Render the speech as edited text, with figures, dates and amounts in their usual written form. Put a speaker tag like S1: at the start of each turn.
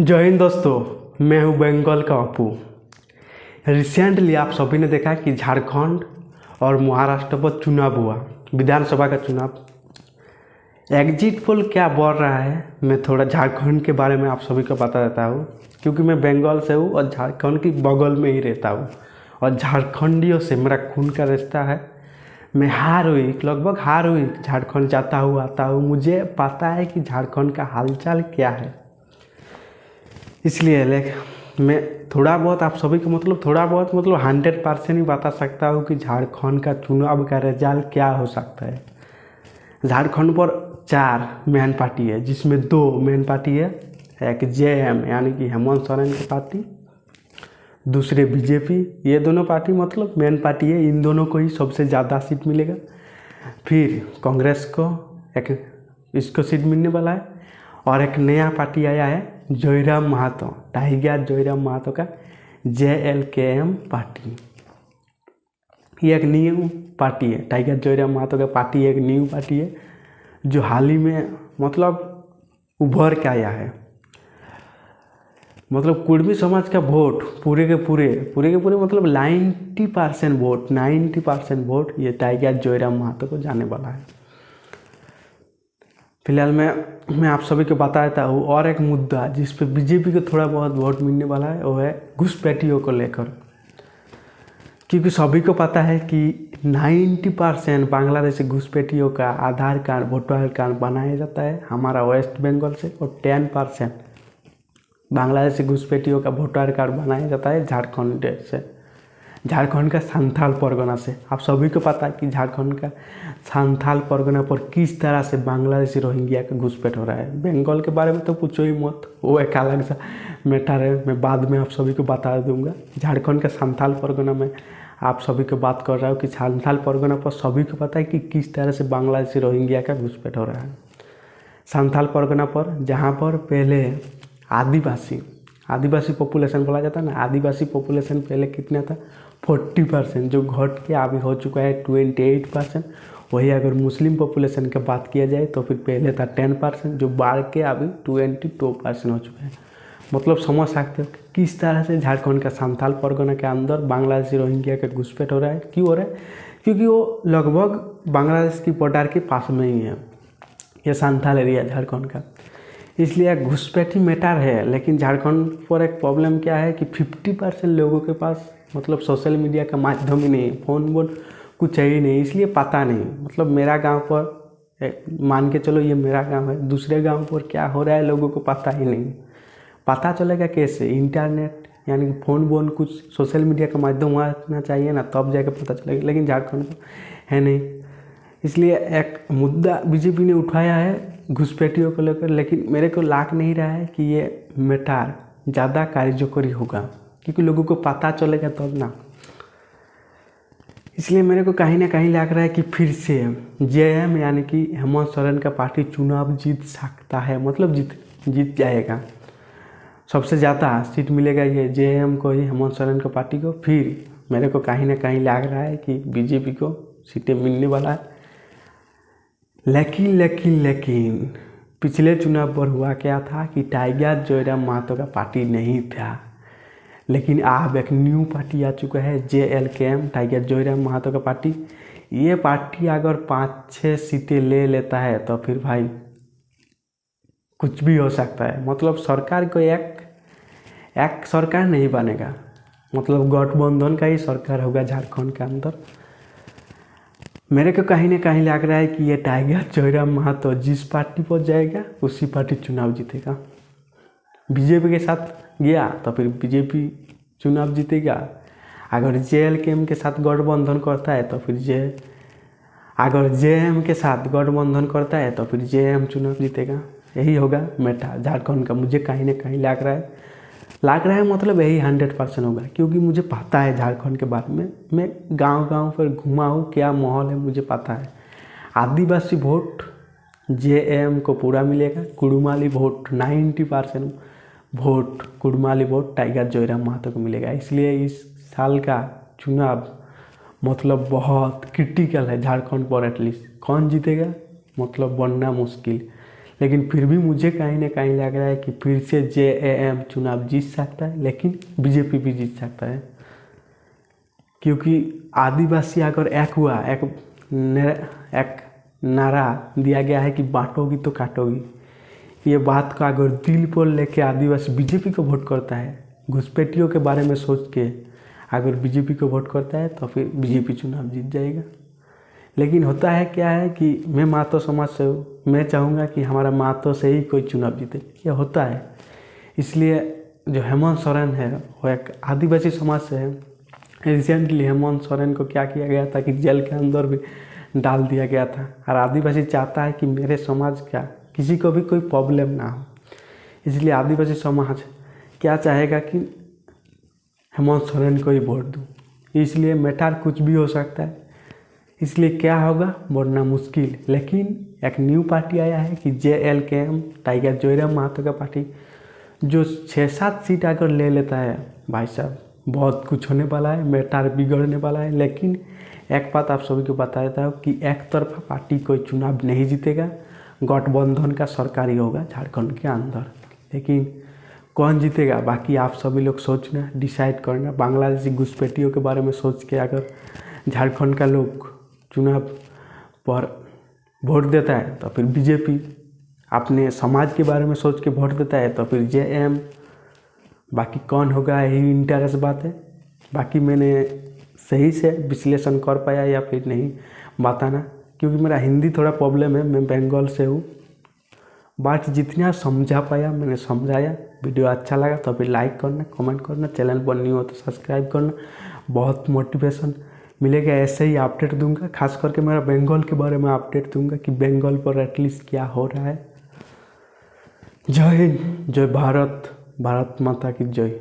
S1: जय हिंद दोस्तों, मैं हूं बंगाल का अपू। रिसेंटली आप सभी ने देखा कि झारखंड और महाराष्ट्र पर चुनाव हुआ, विधानसभा का चुनाव। एग्जिट पोल क्या बोल रहा है, मैं थोड़ा झारखंड के बारे में आप सभी को बता देता हूँ, क्योंकि मैं बंगाल से हूँ और झारखंड की बगल में ही रहता हूँ और झारखंडियों से मेरा खून का रिश्ता है। मैं लगभग हर वीक झारखंड जाता हूँ, आता हूँ। मुझे पता है कि झारखंड का हालचाल क्या है, इसलिए मैं थोड़ा बहुत आप सभी को थोड़ा बहुत 100% ही बता सकता हूँ कि झारखंड का चुनाव का रिजल्ट क्या हो सकता है। झारखंड पर 4 मेन पार्टी है, जिसमें 2 मेन पार्टी है। एक जेएम यानी कि हेमंत सोरेन की पार्टी, दूसरे बीजेपी। ये दोनों पार्टी मेन पार्टी है, इन दोनों को ही सबसे ज़्यादा सीट मिलेगा। फिर कांग्रेस को इसको सीट मिलने वाला है और एक नया पार्टी आया है जयराम महातो, टाइगर जयराम महातो का JLKM पार्टी। ये एक न्यू पार्टी है, टाइगर जयराम महातो का पार्टी एक न्यू पार्टी है जो हाल ही में उभर के आया है। कुर्मी समाज का वोट पूरे के पूरे 90% वोट ये टाइगर जयराम महातो को जाने वाला है। फिलहाल मैं आप सभी को बता देता हूँ और एक मुद्दा जिस पे बीजेपी को थोड़ा बहुत वोट मिलने वाला है, वो है घुसपैठियों को लेकर। क्योंकि सभी को पता है कि 90% बांग्लादेशी घुसपैठियों का आधार कार्ड, वोटर कार्ड बनाया जाता है हमारा वेस्ट बंगाल से, और 10% बांग्लादेशी घुसपैठियों का वोटर कार्ड बनाया जाता है झारखंड से, झारखंड का संथाल परगना से। आप सभी को पता है कि झारखंड का संथाल परगना पर किस तरह से बांग्लादेशी रोहिंग्या का घुसपैठ हो रहा है। बंगाल के बारे में तो पूछो ही मत, वो एक अलग सा मैटर है, मैं बाद में आप सभी को बता दूंगा। झारखंड का संथाल परगना में आप सभी को बात कर रहा हूँ कि संथाल परगना पर सभी को पता है कि किस तरह से बांग्लादेशी रोहिंग्या का घुसपैठ हो रहा है। संथाल परगना पर जहाँ पर पहले आदिवासी पॉपुलेशन बोला जाता है ना, आदिवासी पॉपुलेशन पहले कितना था 40%, जो घट के अभी हो चुका है 28%। वही अगर मुस्लिम पॉपुलेशन की बात किया जाए तो फिर पहले था 10%, जो बढ़ के अभी 22% हो चुका है। समझ सकते हो कि किस तरह से झारखंड का संथाल परगना के अंदर बांग्लादेशी रोहिंग्या का घुसपैठ हो रहा है। क्यों हो रहा है? क्योंकि वो लगभग बांग्लादेश की बॉर्डर के पास में ही है, ये संथाल एरिया झारखंड का, इसलिए घुसपैठी मैटर है। लेकिन झारखंड पर एक प्रॉब्लम क्या है कि 50% लोगों के पास सोशल मीडिया का माध्यम ही नहीं, फ़ोन कुछ है ही नहीं, इसलिए पता नहीं। मेरा गांव पर मान के चलो ये मेरा गांव है, दूसरे गांव पर क्या हो रहा है लोगों को पता ही नहीं। पता चलेगा कैसे? इंटरनेट यानी कि फ़ोन कुछ सोशल मीडिया का माध्यम होना चाहिए ना, तब जाकर पता चलेगा। लेकिन झारखंड तो है नहीं, इसलिए एक मुद्दा बीजेपी ने उठाया है घुसपैठियों को लेकर। लेकिन मेरे को लाग नहीं रहा है कि ये मैटर ज़्यादा कार्यकरी होगा, क्योंकि लोगों को पता चलेगा तब ना। इसलिए मेरे को कहीं ना कहीं लग रहा है कि फिर से जेएम यानी कि हेमंत सोरेन का पार्टी चुनाव जीत सकता है, जीत जाएगा। सबसे ज़्यादा सीट मिलेगा ये जेएम को ही, हेमंत सोरेन को पार्टी को। फिर मेरे को कहीं ना कहीं लग रहा है कि बीजेपी को सीटें मिलने वाला है। लेकिन पिछले चुनाव पर हुआ क्या था कि टाइगर जयराम महातो का पार्टी नहीं था, लेकिन अब एक न्यू पार्टी आ चुका है JLKM, टाइगर जयराम महातो का पार्टी। ये पार्टी अगर 5-6 सीटें ले लेता है तो फिर भाई कुछ भी हो सकता है। सरकार को एक सरकार नहीं बनेगा, गठबंधन का ही सरकार होगा झारखंड के अंदर। मेरे को कहीं ना कहीं लग रहा है कि ये टाइगर जयराम महातो जिस पार्टी पर जाएगा उसी पार्टी चुनाव जीतेगा। बीजेपी के साथ गया तो फिर बीजेपी चुनाव जीतेगा। अगर JLKM के साथ गठबंधन करता है तो फिर अगर JM के साथ गठबंधन करता है तो फिर JM चुनाव जीतेगा। यही होगा मैटर झारखंड का, मुझे कहीं ना कहीं लग रहा है यही 100% होगा। क्योंकि मुझे पता है झारखंड के बारे में, मैं गांव पर घुमा हूँ, क्या माहौल है मुझे पता है। आदिवासी वोट JM को पूरा मिलेगा, Kurmali vote 90% vote Kurmali vote tiger Jairam Mahato को मिलेगा। इसलिए इस साल का चुनाव बहुत क्रिटिकल है झारखंड पर। एटलीस्ट कौन जीतेगा बनना मुश्किल, लेकिन फिर भी मुझे कहीं ना कहीं लग रहा है कि फिर से JAM चुनाव जीत सकता है, लेकिन बीजेपी भी जीत सकता है। क्योंकि आदिवासी अगर एक हुआ, एक नारा दिया गया है कि बांटोगी तो काटोगी, ये बात का अगर दिल पर लेके आदिवासी बीजेपी को वोट करता है, घुसपैठियों के बारे में सोच के अगर बीजेपी को वोट करता है, तो फिर बीजेपी चुनाव जीत जाएगा। लेकिन होता है क्या है कि मैं महतो समाज से हूँ, मैं चाहूँगा कि हमारा महतो से ही कोई चुनाव जीते, ये होता है। इसलिए जो हेमंत सोरेन है वो एक आदिवासी समाज से है। रिसेंटली हेमंत सोरेन को क्या किया गया था कि जेल के अंदर भी डाल दिया गया था, और आदिवासी चाहता है कि मेरे समाज का किसी को भी कोई प्रॉब्लम ना हो। इसलिए आदिवासी समाज क्या चाहेगा कि हेमंत सोरेन को ही वोट दूँ। इसलिए मैटर कुछ भी हो सकता है, इसलिए क्या होगा बोलना मुश्किल। लेकिन एक न्यू पार्टी आया है कि JLKM टाइगर जोईराम महतो का पार्टी, जो 6-7 सीट अगर ले लेता है भाई साहब, बहुत कुछ होने वाला है, मैटर बिगड़ने वाला है। लेकिन एक बात आप सभी को बता देता हूँ कि एक तरफा पार्टी कोई चुनाव नहीं जीतेगा, गठबंधन का सरकार ही होगा झारखंड के अंदर। लेकिन कौन जीतेगा बाकी आप सभी लोग सोचना, डिसाइड करना। बांग्लादेशी घुसपैठियों के बारे में सोच के अगर झारखंड का लोग चुनाव पर वोट देता है तो फिर बीजेपी, अपने समाज के बारे में सोच के वोट देता है तो फिर JAM, बाकी कौन होगा यही इंटरेस्ट बात है। बाकी मैंने सही से विश्लेषण कर पाया या फिर नहीं बताना, क्योंकि मेरा हिंदी थोड़ा प्रॉब्लम है, मैं बंगाल से हूँ। बट जितना समझा पाया मैंने समझाया। वीडियो अच्छा लगा तो फिर लाइक करना, कमेंट करना, चैनल पर न्यू हो तो सब्सक्राइब करना। बहुत मोटिवेशन मिलेगा, ऐसे ही अपडेट दूंगा। खास करके मेरा बंगाल के बारे में अपडेट दूंगा कि बंगाल पर एटलीस्ट क्या हो रहा है। जय हिंद, जय भारत, भारत माता की जय।